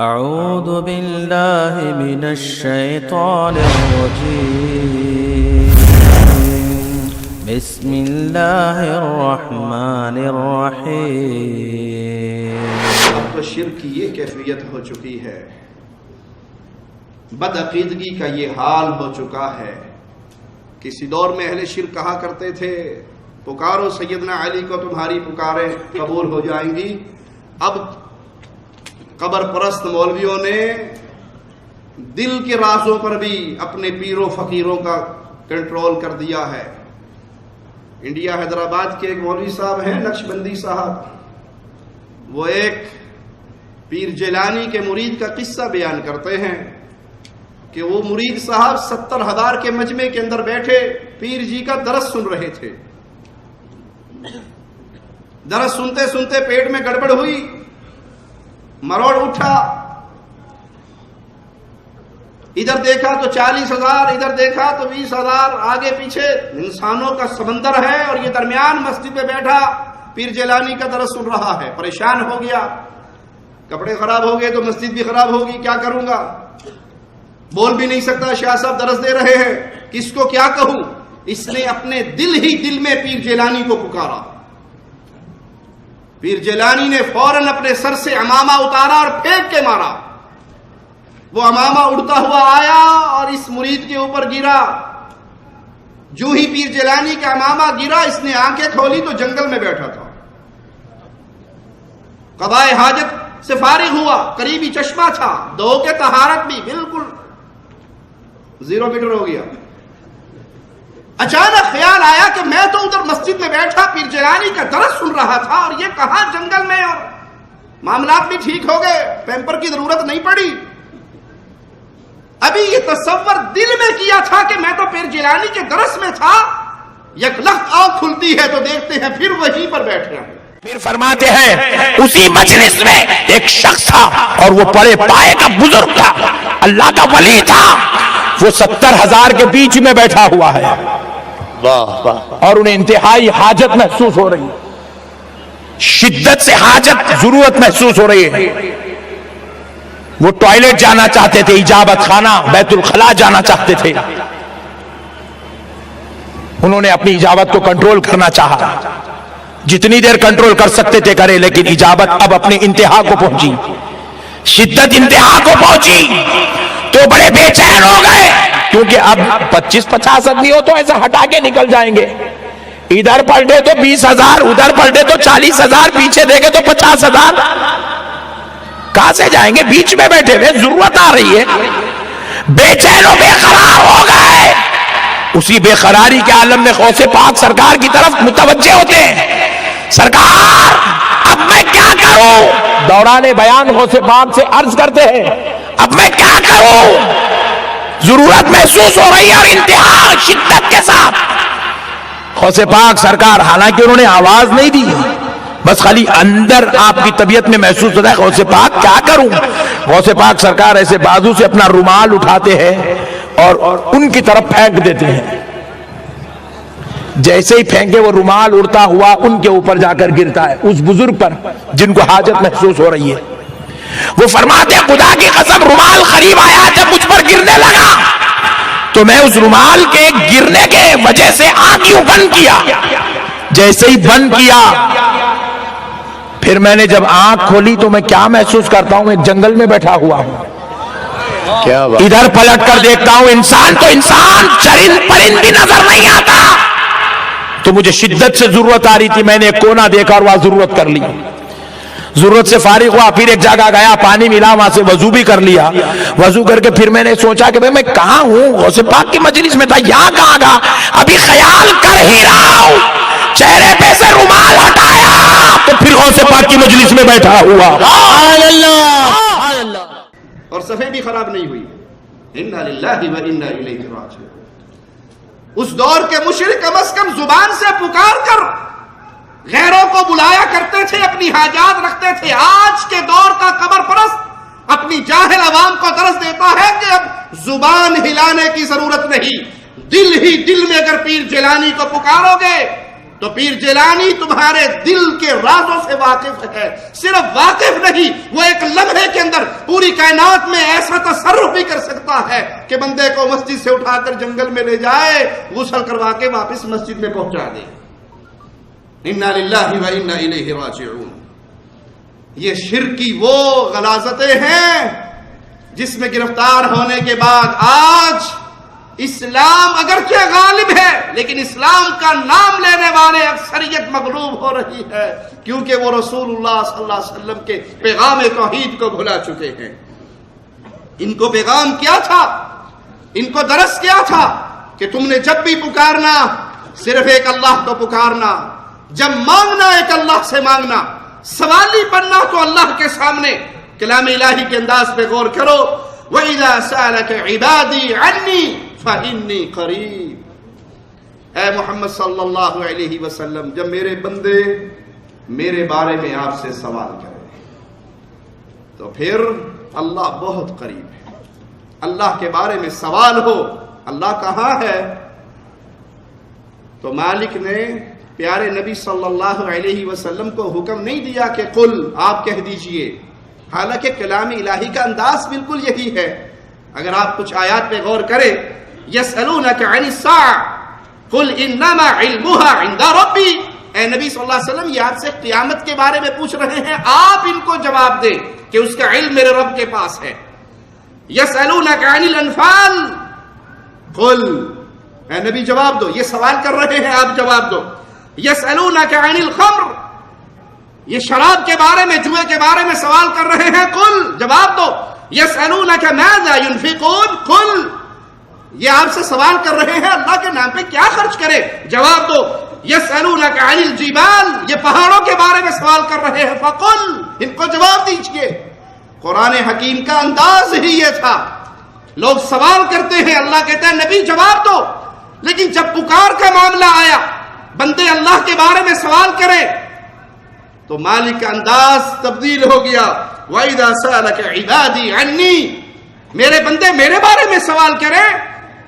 اعوذ باللہ من الشیطان الرجیم بسم اللہ الرحمن الرحیم۔ اب تو شرک کی یہ کیفیت ہو چکی ہے، بدعقیدگی کا یہ حال ہو چکا ہے۔ کسی دور میں اہل شرک کہا کرتے تھے پکارو سیدنا علی کو، تمہاری پکاریں قبول ہو جائیں گی۔ اب قبر پرست مولویوں نے دل کے رازوں پر بھی اپنے پیروں فقیروں کا کنٹرول کر دیا ہے۔ انڈیا حیدرآباد کے ایک مولوی صاحب ہیں نقشبندی صاحب، وہ ایک پیر جیلانی کے مرید کا قصہ بیان کرتے ہیں کہ وہ مرید صاحب 70,000 کے مجمع کے اندر بیٹھے پیر جی کا درس سن رہے تھے۔ درس سنتے سنتے پیٹ میں گڑبڑ ہوئی، مروڑ اٹھا، ادھر دیکھا تو 40,000، ادھر دیکھا تو 20,000، آگے پیچھے انسانوں کا سمندر ہے، اور یہ درمیان مسجد میں بیٹھا پیر جیلانی کا درس سن رہا ہے۔ پریشان ہو گیا، کپڑے خراب ہو گئے تو مسجد بھی خراب ہوگی، کیا کروں گا؟ بول بھی نہیں سکتا، شاہ صاحب درس دے رہے ہیں، کس کو کیا کہوں؟ اس نے اپنے دل ہی دل میں پیر جیلانی کو پکارا۔ پیر جیلانی نے فوراً اپنے سر سے عمامہ اتارا اور پھینک کے مارا۔ وہ عمامہ اڑتا ہوا آیا اور اس مرید کے اوپر گرا۔ جو ہی پیر جیلانی کا عمامہ گرا، اس نے آنکھیں کھولی تو جنگل میں بیٹھا تھا۔ قضائے حاجت سے فارغ ہوا، قریبی چشمہ تھا، دو کے طہارت بھی بالکل 0 میٹر ہو گیا۔ اچانک خیال آیا کہ میں تو ادھر مسجد میں بیٹھا پیر جیلانی کا درس سن رہا تھا، اور یہ کہاں جنگل میں، اور معاملات بھی ٹھیک ہو گئے، پیمپر کی ضرورت نہیں پڑی۔ ابھی یہ تصور دل میں کیا تھا کہ میں تو پیر جیلانی کے درس میں تھا، یک لخت آنکھ کھلتی ہے تو دیکھتے ہیں پھر وہیں پر بیٹھے ہیں۔ پھر فرماتے ہیں اسی مجلس میں ایک شخص تھا، اور وہ پڑے پائے کا بزرگ تھا، اللہ کا ولی تھا۔ وہ 70,000 کے بیچ میں بیٹھا ہوا ہے، اور انہیں انتہائی حاجت محسوس ہو رہی ہے، شدت سے حاجت، ضرورت محسوس ہو رہی ہے۔ وہ ٹوائلٹ جانا چاہتے تھے، اجابت خانہ بیت الخلا جانا چاہتے تھے۔ انہوں نے اپنی اجابت کو کنٹرول کرنا چاہا، جتنی دیر کنٹرول کر سکتے تھے کرے، لیکن اجابت اب اپنی انتہا کو پہنچی، شدت انتہا کو پہنچی، تو بڑے بے چین ہو گئے، کیونکہ اب 25-50 آدمی ہو تو ایسا ہٹا کے نکل جائیں گے، ادھر پلٹے تو 20,000، ادھر پلٹے تو 40,000، پیچھے دیکھے تو 50,000، کہاں سے جائیں گے؟ بیچ میں بیٹھے ہوئے، ضرورت آ رہی ہے، بے چین و بے قرار ہو گئے۔ اسی بے قراری کے عالم میں غوث پاک سرکار کی طرف متوجہ ہوتے ہیں، سرکار اب میں کیا کروں؟ دوران بیان غوث پاک سے عرض کرتے ہیں اب میں کیا کروں؟ ضرورت محسوس ہو رہی ہے، اور انتہا شدت کے ساتھ۔ غوث پاک سرکار حالانکہ انہوں نے آواز نہیں دی، بس خالی اندر آپ کی طبیعت میں محسوس ہوتا ہے غوث پاک کیا کروں؟ غوث پاک سرکار ایسے بازو سے اپنا رومال اٹھاتے ہیں اور ان کی طرف پھینک دیتے ہیں۔ جیسے ہی پھینکے وہ رومال اڑتا ہوا ان کے اوپر جا کر گرتا ہے، اس بزرگ پر جن کو حاجت محسوس ہو رہی ہے۔ وہ فرماتے ہیں خدا کی قسم رومال قریب آیا، جب مجھ پر گرنے لگا تو میں اس رومال کے گرنے کے وجہ سے آنکھ یوں بند کیا۔ جیسے ہی بند کیا، پھر میں نے جب آنکھ کھولی تو میں کیا محسوس کرتا ہوں؟ ایک جنگل میں بیٹھا ہوا ہوں، ادھر پلٹ کر دیکھتا ہوں انسان تو انسان، چرند پرند بھی نظر نہیں آتا۔ تو مجھے شدت سے ضرورت آ رہی تھی، میں نے ایک کونا دیکھا اور وہاں ضرورت کر لی۔ ضرورت سے فارغ ہوا، پھر ایک جگہ گیا، پانی ملا، وہاں سے وضو بھی کر لیا۔ وضو کر کے پھر میں نے سوچا کہ میں کہاں ہوں؟ غوث پاک کی مجلس میں تھا، یہاں کہاں گا؟ ابھی خیال کر ہی رہا ہوں، چہرے پہ سے رومال ہٹایا تو پھر غوث پاک کی مجلس میں بیٹھا ہوا۔ اور صفحے بھی خراب نہیں ہوئی۔ انا للہ و انا الیہ راجعون۔ اس دور کے مشرک کم از کم زبان سے پکار کر غیروں کو بلایا کرتے تھے، اپنی حاجات رکھتے تھے۔ آج کے دور کا قبر پرست اپنی جاہل عوام کو درس دیتا ہے کہ اب زبان ہلانے کی ضرورت نہیں، دل ہی دل میں اگر پیر جیلانی کو پکارو گے تو پیر جیلانی تمہارے دل کے رازوں سے واقف ہے، صرف واقف نہیں، وہ ایک لمحے کے اندر پوری کائنات میں ایسا تصرف بھی کر سکتا ہے کہ بندے کو مسجد سے اٹھا کر جنگل میں لے جائے، غسل کروا کے واپس مسجد میں پہنچا دے۔ انا للہ و انا الیہ راجعون۔ یہ شرک کی وہ غلاظتیں ہیں جس میں گرفتار ہونے کے بعد آج اسلام اگرچہ غالب ہے لیکن اسلام کا نام لینے والے اکثریت مغلوب ہو رہی ہے، کیونکہ وہ رسول اللہ صلی اللہ علیہ وسلم کے پیغام توحید کو بھلا چکے ہیں۔ ان کو پیغام کیا تھا، ان کو درس کیا تھا کہ تم نے جب بھی پکارنا صرف ایک اللہ کو پکارنا، جب مانگنا ایک اللہ سے مانگنا، سوالی بننا تو اللہ کے سامنے کلام الہی کے انداز پہ غور کرو۔ وَإِذَا سَأَلَكَ عِبَادِي عَنِّي فَإِنِّي قَرِيبٌ۔ اے محمد صلی اللہ علیہ وسلم، جب میرے بندے میرے بارے میں آپ سے سوال کریں تو پھر اللہ بہت قریب ہے۔ اللہ کے بارے میں سوال ہو، اللہ کہاں ہے؟ تو مالک نے پیارے نبی صلی اللہ علیہ وسلم کو حکم نہیں دیا کہ قل، آپ کہہ دیجئے، حالانکہ کلام الہی کا انداز بالکل یہی ہے۔ اگر آپ کچھ آیات پہ غور کریں، یسألونک عن الساعة قل انما علمها عند ربی، اے نبی صلی اللہ علیہ وسلم یہ آپ سے قیامت کے بارے میں پوچھ رہے ہیں، آپ ان کو جواب دیں کہ اس کا علم میرے رب کے پاس ہے۔ یسألونک عن الانفال قل، اے نبی جواب دو، یہ سوال کر رہے ہیں آپ جواب دو۔ یسألونک عن الخمر، یہ شراب کے بارے میں، جوئے کے بارے میں سوال کر رہے ہیں، قل، جواب دو۔ یسألونک ماذا ينفقون قل، یہ آپ سے سوال کر رہے ہیں اللہ کے نام پہ کیا خرچ کرے، جواب دو۔ یسألونک عن الجبال، یہ پہاڑوں کے بارے میں سوال کر رہے ہیں، فقل، ان کو جواب دیجئے۔ قرآن حکیم کا انداز ہی یہ تھا، لوگ سوال کرتے ہیں، اللہ کہتا ہے نبی جواب دو، لیکن جب پکار کا معاملہ آیا، بندے اللہ کے بارے میں سوال کریں تو مالک کا انداز تبدیل ہو گیا۔ وَإِذَا سَأَلَكَ عِبَادِي عَنِّي، میرے بندے میرے بارے میں سوال کریں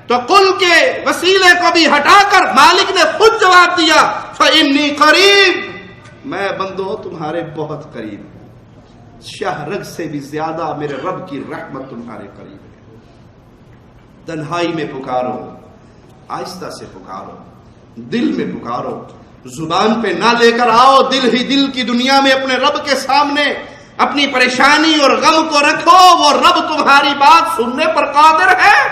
تو قل کے وسیلے کو بھی ہٹا کر مالک نے خود جواب دیا، فَإِنِّي قَرِيب، میں بندو تمہارے بہت قریب ہوں، شاہ رگ سے بھی زیادہ میرے رب کی رحمت تمہارے قریب ہے۔ تنہائی میں پکارو، آہستہ سے پکارو، دل میں پکارو، زبان پہ نہ لے کر آؤ، دل ہی دل کی دنیا میں اپنے رب کے سامنے اپنی پریشانی اور غم کو رکھو، وہ رب تمہاری بات سننے پر قادر ہے،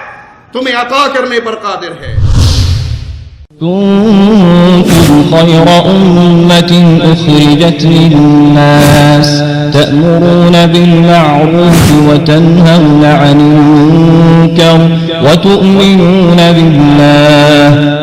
تمہیں عطا کرنے پر قادر ہے۔ كنتم خير أمة أخرجت للناس تأمرون بالمعروف وتنهون عن المنكر وتؤمنون بالله